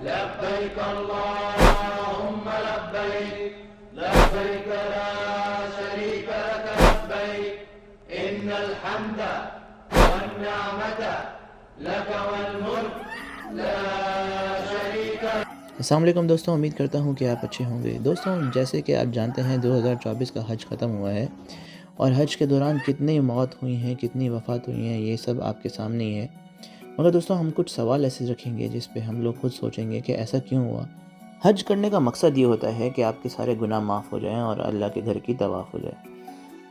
لبيك اللهم لبيك لبيك لا شريك لك لبيك إن الحمد والنعمة لك والملك لا شريك لك. السلام علیکم دوستوں، امید کرتا ہوں کہ آپ اچھے ہوں گے. دوستوں، جیسے کہ آپ جانتے ہیں 2024 کا حج ختم ہوا ہے اور حج کے دوران کتنی موت ہوئی ہیں، کتنی وفات ہوئی ہیں، یہ سب آپ کے سامنے ہی ہے. مگر دوستوں، ہم کچھ سوال ایسے رکھیں گے جس پہ ہم لوگ خود سوچیں گے کہ ایسا کیوں ہوا. حج کرنے کا مقصد یہ ہوتا ہے کہ آپ کے سارے گناہ معاف ہو جائیں اور اللہ کے گھر کی طواف ہو جائے.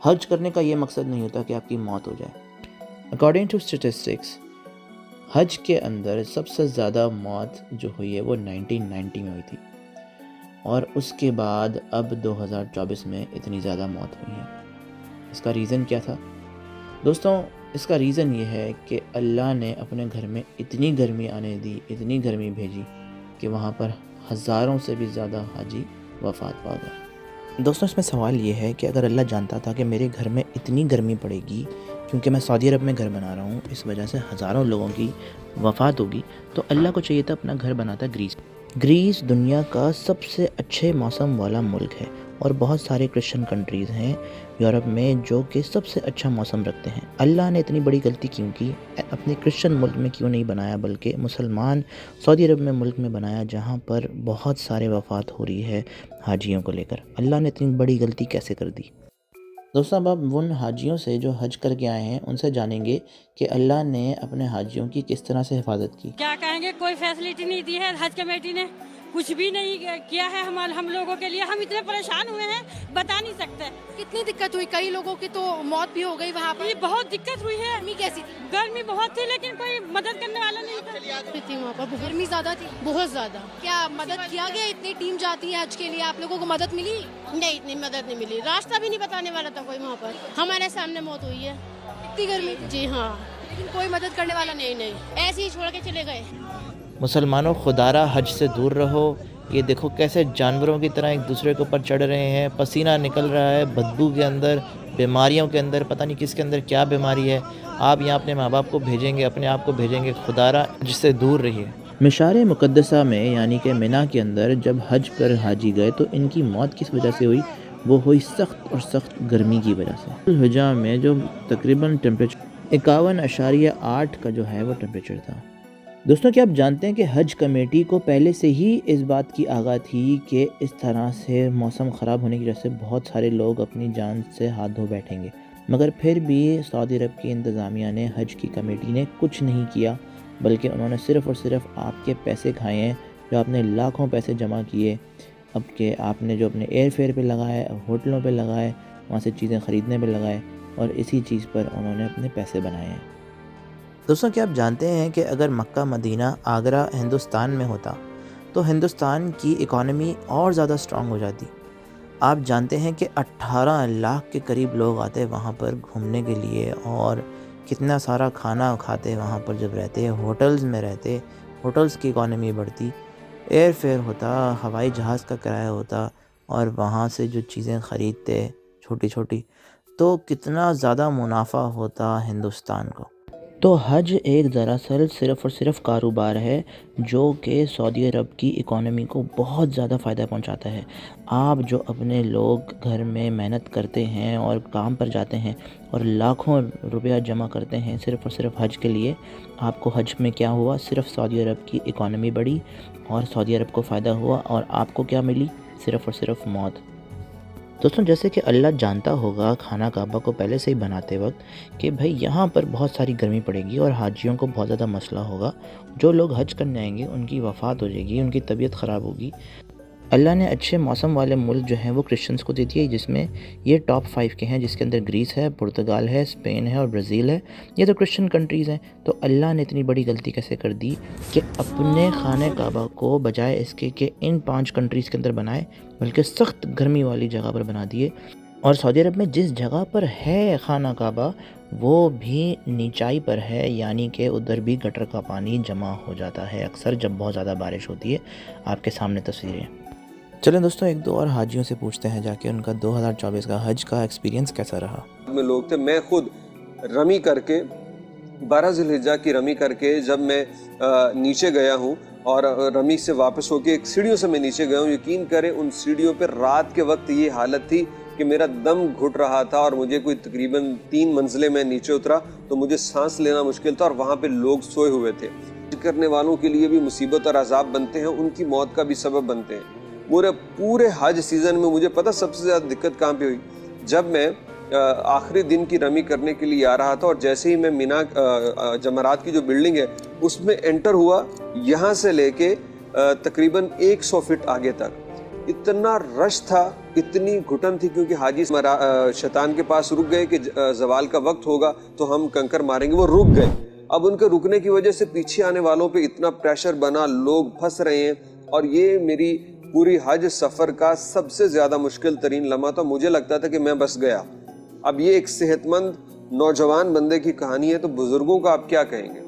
حج کرنے کا یہ مقصد نہیں ہوتا کہ آپ کی موت ہو جائے. اکارڈنگ ٹو اسٹیٹسٹکس، حج کے اندر سب سے زیادہ موت جو ہوئی ہے وہ 1990 میں ہوئی تھی، اور اس کے بعد اب 2024 میں اتنی زیادہ موت ہوئی ہیں. اس کا ریزن کیا تھا؟ دوستوں، اس کا ریزن یہ ہے کہ اللہ نے اپنے گھر میں اتنی گرمی آنے دی، اتنی گرمی بھیجی کہ وہاں پر ہزاروں سے بھی زیادہ حاجی وفات پا گئے. دوستوں، اس میں سوال یہ ہے کہ اگر اللہ جانتا تھا کہ میرے گھر میں اتنی گرمی پڑے گی کیونکہ میں سعودی عرب میں گھر بنا رہا ہوں، اس وجہ سے ہزاروں لوگوں کی وفات ہوگی، تو اللہ کو چاہیے تھا اپنا گھر بناتا گریس. گریس دنیا کا سب سے اچھے موسم والا ملک ہے، اور بہت سارے کرسچن کنٹریز ہیں یورپ میں جو کہ سب سے اچھا موسم رکھتے ہیں. اللہ نے اتنی بڑی غلطی کیوں کی؟ اپنے کرسچن ملک میں کیوں نہیں بنایا بلکہ مسلمان سعودی عرب میں ملک میں بنایا جہاں پر بہت سارے وفات ہو رہی ہے حاجیوں کو لے کر؟ اللہ نے اتنی بڑی غلطی کیسے کر دی؟ دوستوں، اب ہم ان حاجیوں سے جو حج کر کے آئے ہیں ان سے جانیں گے کہ اللہ نے اپنے حاجیوں کی کس طرح سے حفاظت کی. کیا کہیں گے، کوئی فیسلٹی نہیں دی ہے حج کمیٹی نے، کچھ بھی نہیں کیا ہے ہم لوگوں کے لیے. ہم اتنے پریشان ہوئے ہیں بتا نہیں سکتے. کتنی دقت ہوئی، کئی لوگوں کی تو موت بھی ہو گئی وہاں پر. یہ بہت دقت ہوئی ہے. گرمی کیسی تھی؟ گرمی بہت تھی لیکن کوئی مدد کرنے والا نہیں تھا. تھی وہاں پر گرمی زیادہ تھی، بہت زیادہ. کیا مدد کیا گیا؟ اتنی ٹیم جاتی ہے حج کے لیے، آپ لوگوں کو مدد ملی؟ نہیں، اتنی مدد نہیں ملی. راستہ بھی نہیں بتانے والا تھا کوئی وہاں پر. ہمارے سامنے موت ہوئی ہے. اتنی گرمی تھی؟ جی ہاں. لیکن کوئی مدد کرنے والا نہیں. نہیں، ایسے ہی چھوڑ کے چلے گئے. مسلمانوں، خدارہ حج سے دور رہو. یہ دیکھو کیسے جانوروں کی طرح ایک دوسرے کے اوپر چڑھ رہے ہیں، پسینہ نکل رہا ہے، بدبو کے اندر، بیماریوں کے اندر، پتہ نہیں کس کے اندر کیا بیماری ہے. آپ یہاں اپنے ماں باپ کو بھیجیں گے، اپنے آپ کو بھیجیں گے، خدارہ حج سے دور رہیے. مشعر مقدسہ میں یعنی کہ منی کے اندر جب حج پر حاجی گئے تو ان کی موت کس وجہ سے ہوئی؟ وہ ہوئی سخت اور سخت گرمی کی وجہ سے. الحجہ میں جو تقریباً ٹیمپریچر 51.8 کا جو ہے وہ ٹیمپریچر تھا. دوستوں، کیا آپ جانتے ہیں کہ حج کمیٹی کو پہلے سے ہی اس بات کی آگاہ تھی کہ اس طرح سے موسم خراب ہونے کی وجہ سے بہت سارے لوگ اپنی جان سے ہاتھ دھو بیٹھیں گے، مگر پھر بھی سعودی عرب کی انتظامیہ نے، حج کی کمیٹی نے کچھ نہیں کیا، بلکہ انہوں نے صرف اور صرف آپ کے پیسے کھائے ہیں جو آپ نے لاکھوں پیسے جمع کیے، اب کہ آپ نے جو اپنے ایئر فیئر پہ لگائے، ہوٹلوں پہ لگائے، وہاں سے چیزیں خریدنے پہ لگائے، اور اسی چیز پر انہوں نے اپنے پیسے بنائے ہیں. دوستوں، کیا آپ جانتے ہیں کہ اگر مکہ مدینہ آگرہ ہندوستان میں ہوتا تو ہندوستان کی اکانومی اور زیادہ سٹرونگ ہو جاتی؟ آپ جانتے ہیں کہ 18 لاکھ کے قریب لوگ آتے وہاں پر گھومنے کے لیے، اور کتنا سارا کھانا کھاتے وہاں پر جب رہتے، ہوٹلز میں رہتے، ہوٹلز کی اکانومی بڑھتی، ایئر فیئر ہوتا، ہوائی جہاز کا کرایہ ہوتا، اور وہاں سے جو چیزیں خریدتے چھوٹی چھوٹی، تو کتنا زیادہ منافع ہوتا ہندوستان کو. تو حج ایک دراصل صرف اور صرف کاروبار ہے جو کہ سعودی عرب کی اکانومی کو بہت زیادہ فائدہ پہنچاتا ہے. آپ جو اپنے لوگ گھر میں محنت کرتے ہیں اور کام پر جاتے ہیں اور لاکھوں روپیہ جمع کرتے ہیں صرف اور صرف حج کے لیے، آپ کو حج میں کیا ہوا؟ صرف سعودی عرب کی اکانومی بڑھی اور سعودی عرب کو فائدہ ہوا، اور آپ کو کیا ملی؟ صرف اور صرف موت. دوستوں، جیسے کہ اللہ جانتا ہوگا خانہ کعبہ کو پہلے سے ہی بناتے وقت کہ بھائی یہاں پر بہت ساری گرمی پڑے گی اور حاجیوں کو بہت زیادہ مسئلہ ہوگا، جو لوگ حج کرنے آئیں گے ان کی وفات ہو جائے گی، ان کی طبیعت خراب ہوگی. اللہ نے اچھے موسم والے ملک جو ہیں وہ کرسچنز کو دے دیے، جس میں یہ ٹاپ 5 کے ہیں، جس کے اندر گریس ہے، پرتگال ہے، اسپین ہے اور برازیل ہے. یہ تو کرسچن کنٹریز ہیں. تو اللہ نے اتنی بڑی غلطی کیسے کر دی کہ اپنے خانہ کعبہ کو بجائے اس کے کہ ان 5 کنٹریز کے اندر بنائے، بلکہ سخت گرمی والی جگہ پر بنا دیے. اور سعودی عرب میں جس جگہ پر ہے خانہ کعبہ وہ بھی نیچائی پر ہے، یعنی کہ ادھر بھی گٹر کا پانی جمع ہو جاتا ہے اکثر جب بہت زیادہ بارش ہوتی ہے. آپ کے سامنے تصویریں. چلیں دوستوں، ایک دو اور حاجیوں سے پوچھتے ہیں جا کے ان کا 2024 کا حج کا ایکسپیرینس کیسا رہا. میں لوگ تھے، میں خود رمی کر کے 12 ذی الحجہ کی رمی کر کے جب میں نیچے گیا ہوں اور رمی سے واپس ہو کے ایک سیڑھیوں سے میں نیچے گیا ہوں. یقین کریں ان سیڑھیوں پہ رات کے وقت یہ حالت تھی کہ میرا دم گھٹ رہا تھا اور مجھے کوئی تقریباً 3 منزلیں میں نیچے اترا تو مجھے سانس لینا مشکل تھا اور وہاں پہ لوگ سوئے ہوئے تھے. کرنے والوں کے لیے بھی مصیبت اور عذاب بنتے ہیں, ان کی موت کا بھی سبب بنتے ہیں. پورے حج سیزن میں مجھے پتہ سب سے زیادہ دقت کہاں پہ ہوئی, جب میں آخری دن کی رمی کرنے کے لیے آ رہا تھا اور جیسے ہی میں مینا جمرات کی جو بلڈنگ ہے اس میں انٹر ہوا, یہاں سے لے کے تقریباً 100 فٹ آگے تک اتنا رش تھا, اتنی گھٹن تھی, کیونکہ حاجی شیطان کے پاس رک گئے کہ زوال کا وقت ہوگا تو ہم کنکر ماریں گے. وہ رک گئے. اب ان کے رکنے کی وجہ سے پیچھے آنے والوں پہ اتنا پریشر بنا, لوگ پھنس رہے ہیں, اور یہ میری پوری حج سفر کا سب سے زیادہ مشکل ترین لمحہ تھا. مجھے لگتا تھا کہ میں بس گیا. اب یہ ایک صحت مند نوجوان بندے کی کہانی ہے, تو بزرگوں کا آپ کیا کہیں گے؟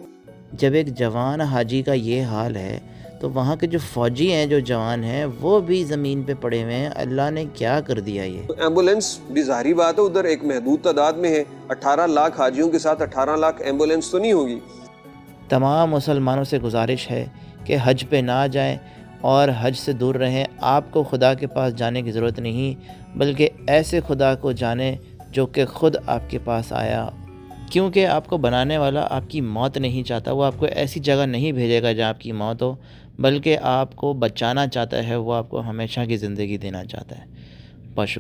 جب ایک جوان حاجی کا یہ حال ہے تو وہاں کے جو فوجی ہیں, جو جوان ہیں, وہ بھی زمین پہ پڑے ہوئے ہیں. اللہ نے کیا کر دیا یہ. ایمبولینس بھی ظاہری بات ہے ادھر ایک محدود تعداد میں ہے. 18 لاکھ حاجیوں کے ساتھ 18 لاکھ ایمبولینس تو نہیں ہوگی. تمام مسلمانوں سے گزارش ہے کہ حج پہ نہ جائیں اور حج سے دور رہیں. آپ کو خدا کے پاس جانے کی ضرورت نہیں, بلکہ ایسے خدا کو جانیں جو کہ خود آپ کے پاس آیا, کیونکہ آپ کو بنانے والا آپ کی موت نہیں چاہتا. وہ آپ کو ایسی جگہ نہیں بھیجے گا جہاں آپ کی موت ہو, بلکہ آپ کو بچانا چاہتا ہے. وہ آپ کو ہمیشہ کی زندگی دینا چاہتا ہے. بہت شکریہ.